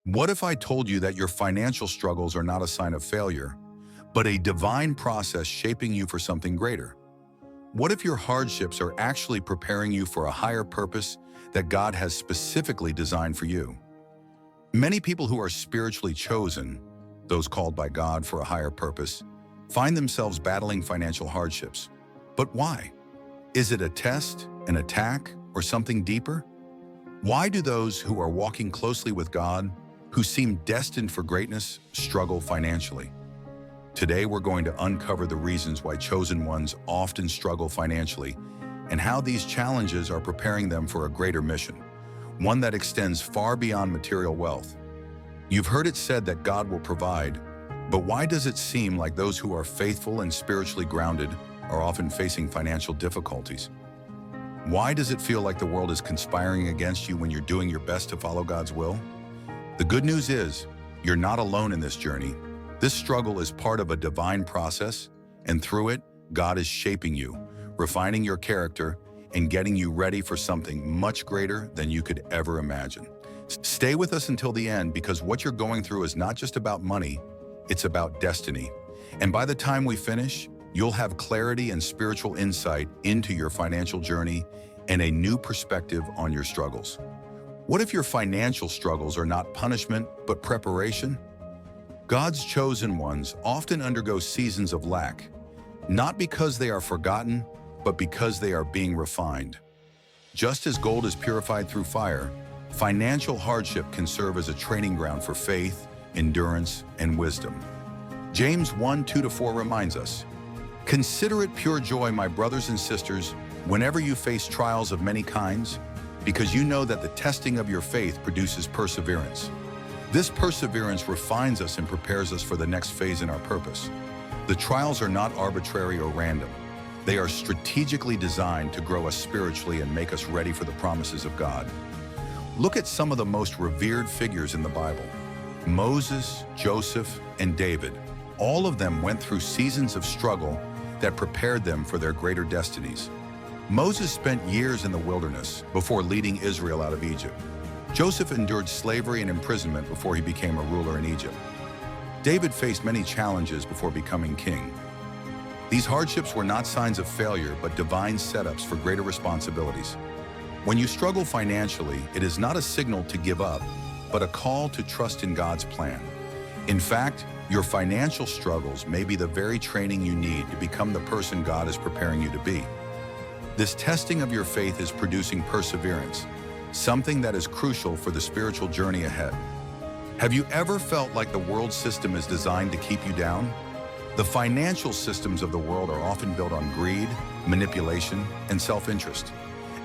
What if I told you that your financial struggles are not a sign of failure, but a divine process shaping you for something greater? What if your hardships are actually preparing you for a higher purpose that God has specifically designed for you? Many people who are spiritually chosen, those called by God for a higher purpose, find themselves battling financial hardships. But why? Is it a test, an attack, or something deeper? Why do those who are walking closely with God, who seem destined for greatness, struggle financially? Today, we're going to uncover the reasons why chosen ones often struggle financially and how these challenges are preparing them for a greater mission, one that extends far beyond material wealth. You've heard it said that God will provide, but why does it seem like those who are faithful and spiritually grounded are often facing financial difficulties? Why does it feel like the world is conspiring against you when you're doing your best to follow God's will? The good news is, you're not alone in this journey. This struggle is part of a divine process, and through it, God is shaping you, refining your character, and getting you ready for something much greater than you could ever imagine. Stay with us until the end, because what you're going through is not just about money, it's about destiny. And by the time we finish, you'll have clarity and spiritual insight into your financial journey and a new perspective on your struggles. What if your financial struggles are not punishment, but preparation? God's chosen ones often undergo seasons of lack, not because they are forgotten, but because they are being refined. Just as gold is purified through fire, financial hardship can serve as a training ground for faith, endurance, and wisdom. James 1:2-4 reminds us, "Consider it pure joy, my brothers and sisters, whenever you face trials of many kinds, because you know that the testing of your faith produces perseverance. This perseverance refines us and prepares us for the next phase in our purpose." The trials are not arbitrary or random. They are strategically designed to grow us spiritually and make us ready for the promises of God. Look at some of the most revered figures in the Bible: Moses, Joseph, and David. All of them went through seasons of struggle that prepared them for their greater destinies. Moses spent years in the wilderness before leading Israel out of Egypt. Joseph endured slavery and imprisonment before he became a ruler in Egypt. David faced many challenges before becoming king. These hardships were not signs of failure, but divine setups for greater responsibilities. When you struggle financially, it is not a signal to give up, but a call to trust in God's plan. In fact, your financial struggles may be the very training you need to become the person God is preparing you to be. This testing of your faith is producing perseverance, something that is crucial for the spiritual journey ahead. Have you ever felt like the world system is designed to keep you down? The financial systems of the world are often built on greed, manipulation, and self-interest.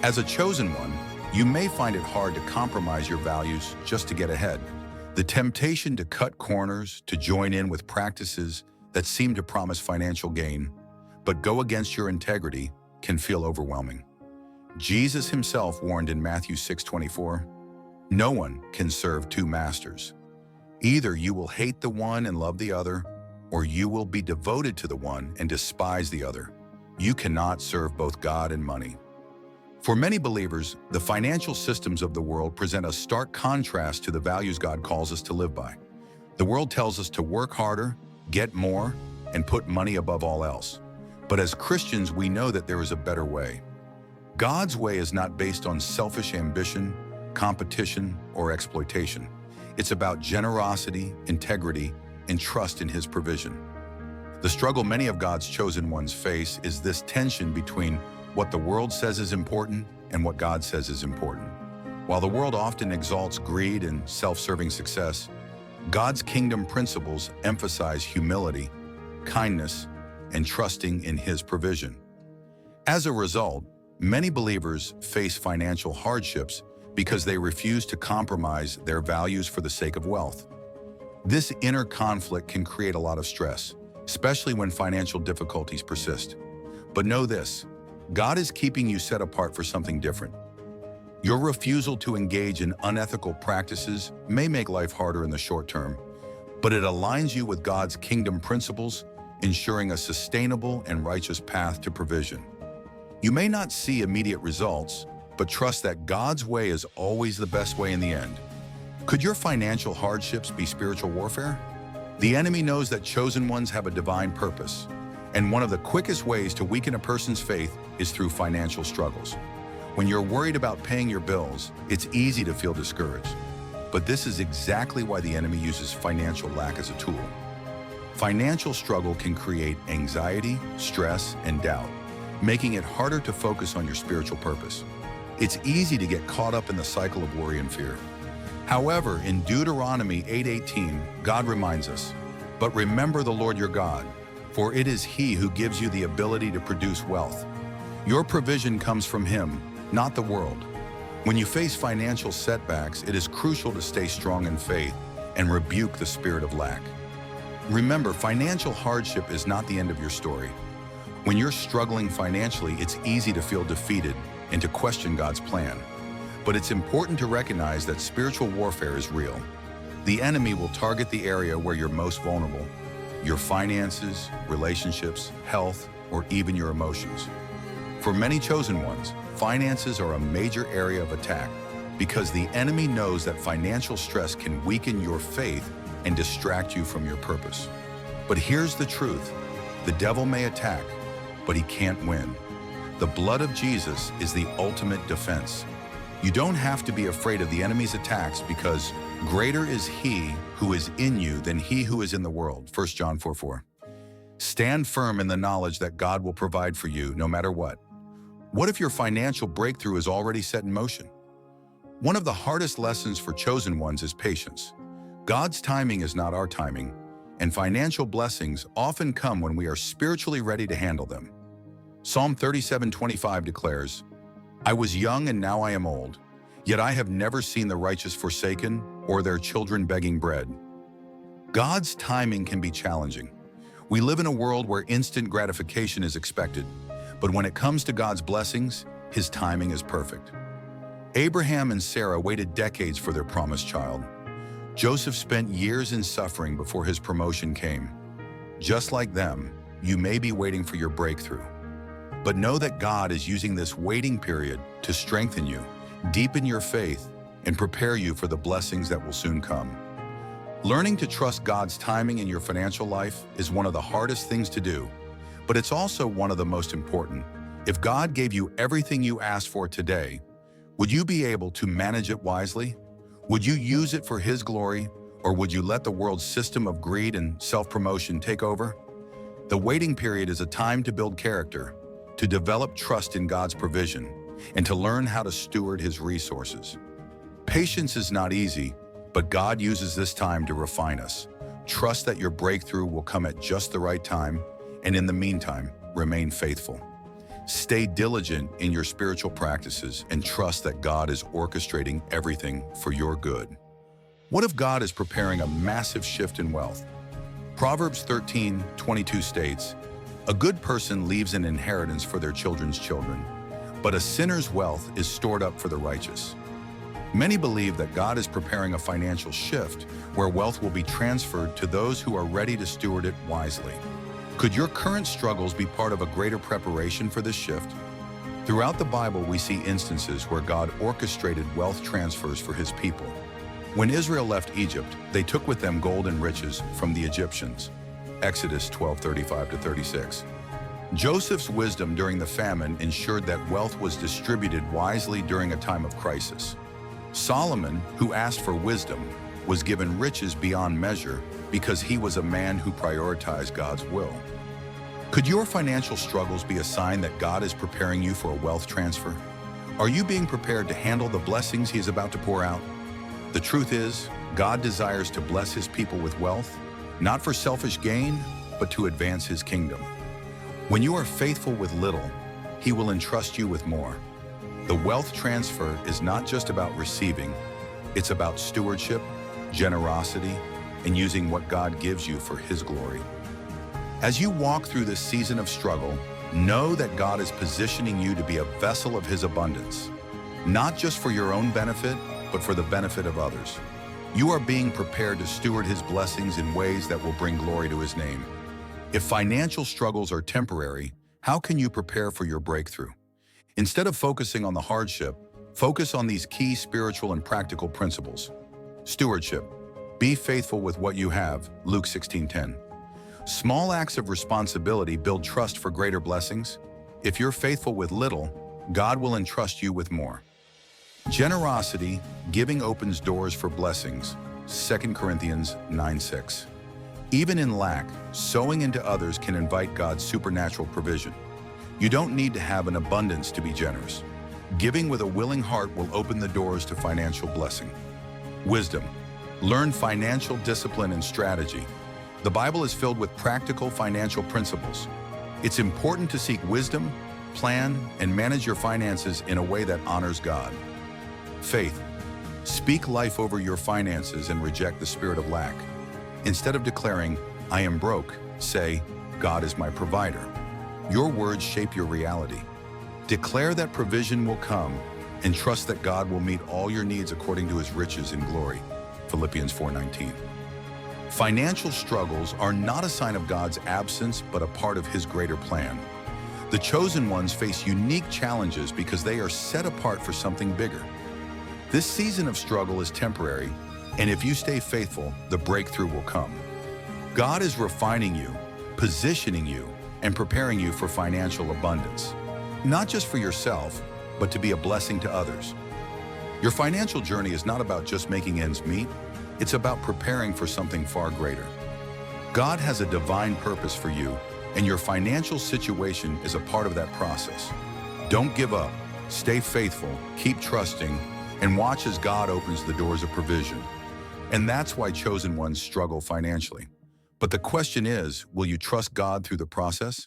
As a chosen one, you may find it hard to compromise your values just to get ahead. The temptation to cut corners, to join in with practices that seem to promise financial gain, but go against your integrity, can feel overwhelming. Jesus himself warned in Matthew 6:24, "No one can serve two masters. Either you will hate the one and love the other, or you will be devoted to the one and despise the other. You cannot serve both God and money." For many believers, the financial systems of the world present a stark contrast to the values God calls us to live by. The world tells us to work harder, get more, and put money above all else. But as Christians, we know that there is a better way. God's way is not based on selfish ambition, competition, or exploitation. It's about generosity, integrity, and trust in His provision. The struggle many of God's chosen ones face is this tension between what the world says is important and what God says is important. While the world often exalts greed and self-serving success, God's kingdom principles emphasize humility, kindness, and trusting in His provision. As a result, many believers face financial hardships because they refuse to compromise their values for the sake of wealth. This inner conflict can create a lot of stress, especially when financial difficulties persist. But know this: God is keeping you set apart for something different. Your refusal to engage in unethical practices may make life harder in the short term, but it aligns you with God's kingdom principles, ensuring a sustainable and righteous path to provision. You may not see immediate results, but trust that God's way is always the best way in the end. Could your financial hardships be spiritual warfare? The enemy knows that chosen ones have a divine purpose, and one of the quickest ways to weaken a person's faith is through financial struggles. When you're worried about paying your bills, it's easy to feel discouraged. But this is exactly why the enemy uses financial lack as a tool. Financial struggle can create anxiety, stress, and doubt, making it harder to focus on your spiritual purpose. It's easy to get caught up in the cycle of worry and fear. However, in Deuteronomy 8:18, God reminds us, "But remember the Lord your God, for it is He who gives you the ability to produce wealth. Your provision comes from Him, not the world." When you face financial setbacks, it is crucial to stay strong in faith and rebuke the spirit of lack. Remember, financial hardship is not the end of your story. When you're struggling financially, it's easy to feel defeated and to question God's plan. But it's important to recognize that spiritual warfare is real. The enemy will target the area where you're most vulnerable: your finances, relationships, health, or even your emotions. For many chosen ones, finances are a major area of attack because the enemy knows that financial stress can weaken your faith and distract you from your purpose. But here's the truth: the devil may attack, but he can't win. The blood of Jesus is the ultimate defense. You don't have to be afraid of the enemy's attacks because greater is He who is in you than he who is in the world. 1 John 4:4. Stand firm in the knowledge that God will provide for you no matter what. What if your financial breakthrough is already set in motion? One of the hardest lessons for chosen ones is patience. God's timing is not our timing, and financial blessings often come when we are spiritually ready to handle them. Psalm 37:25 declares, "I was young and now I am old, yet I have never seen the righteous forsaken or their children begging bread." God's timing can be challenging. We live in a world where instant gratification is expected, but when it comes to God's blessings, His timing is perfect. Abraham and Sarah waited decades for their promised child. Joseph spent years in suffering before his promotion came. Just like them, you may be waiting for your breakthrough. But know that God is using this waiting period to strengthen you, deepen your faith, and prepare you for the blessings that will soon come. Learning to trust God's timing in your financial life is one of the hardest things to do, but it's also one of the most important. If God gave you everything you asked for today, would you be able to manage it wisely? Would you use it for His glory, or would you let the world's system of greed and self-promotion take over? The waiting period is a time to build character, to develop trust in God's provision, and to learn how to steward His resources. Patience is not easy, but God uses this time to refine us. Trust that your breakthrough will come at just the right time, and in the meantime, remain faithful. Stay diligent in your spiritual practices and trust that God is orchestrating everything for your good. What if God is preparing a massive shift in wealth? Proverbs 13:22 states, "A good person leaves an inheritance for their children's children, but a sinner's wealth is stored up for the righteous." Many believe that God is preparing a financial shift where wealth will be transferred to those who are ready to steward it wisely. Could your current struggles be part of a greater preparation for this shift? Throughout the Bible, we see instances where God orchestrated wealth transfers for His people. When Israel left Egypt, they took with them gold and riches from the Egyptians. Exodus 12:35-36. Joseph's wisdom during the famine ensured that wealth was distributed wisely during a time of crisis. Solomon, who asked for wisdom, was given riches beyond measure because he was a man who prioritized God's will. Could your financial struggles be a sign that God is preparing you for a wealth transfer? Are you being prepared to handle the blessings He is about to pour out? The truth is, God desires to bless His people with wealth, not for selfish gain, but to advance His kingdom. When you are faithful with little, He will entrust you with more. The wealth transfer is not just about receiving, it's about stewardship, generosity, and using what God gives you for His glory. As you walk through this season of struggle, know that God is positioning you to be a vessel of His abundance, not just for your own benefit, but for the benefit of others. You are being prepared to steward His blessings in ways that will bring glory to His name. If financial struggles are temporary, how can you prepare for your breakthrough? Instead of focusing on the hardship, focus on these key spiritual and practical principles. Stewardship. Be faithful with what you have, Luke 16:10. Small acts of responsibility build trust for greater blessings. If you're faithful with little, God will entrust you with more. Generosity, giving opens doors for blessings, 2 Corinthians 9:6. Even in lack, sowing into others can invite God's supernatural provision. You don't need to have an abundance to be generous. Giving with a willing heart will open the doors to financial blessing. Wisdom. Learn financial discipline and strategy. The Bible is filled with practical financial principles. It's important to seek wisdom, plan, and manage your finances in a way that honors God. Faith. Speak life over your finances and reject the spirit of lack. Instead of declaring, "I am broke," say, "God is my provider." Your words shape your reality. Declare that provision will come and trust that God will meet all your needs according to his riches in glory. Philippians 4:19. Financial struggles are not a sign of God's absence, but a part of his greater plan. The chosen ones face unique challenges because they are set apart for something bigger. This season of struggle is temporary, and if you stay faithful, the breakthrough will come. God is refining you, positioning you, and preparing you for financial abundance. Not just for yourself, but to be a blessing to others. Your financial journey is not about just making ends meet, it's about preparing for something far greater. God has a divine purpose for you, and your financial situation is a part of that process. Don't give up, stay faithful, keep trusting, and watch as God opens the doors of provision. And that's why chosen ones struggle financially. But the question is, will you trust God through the process?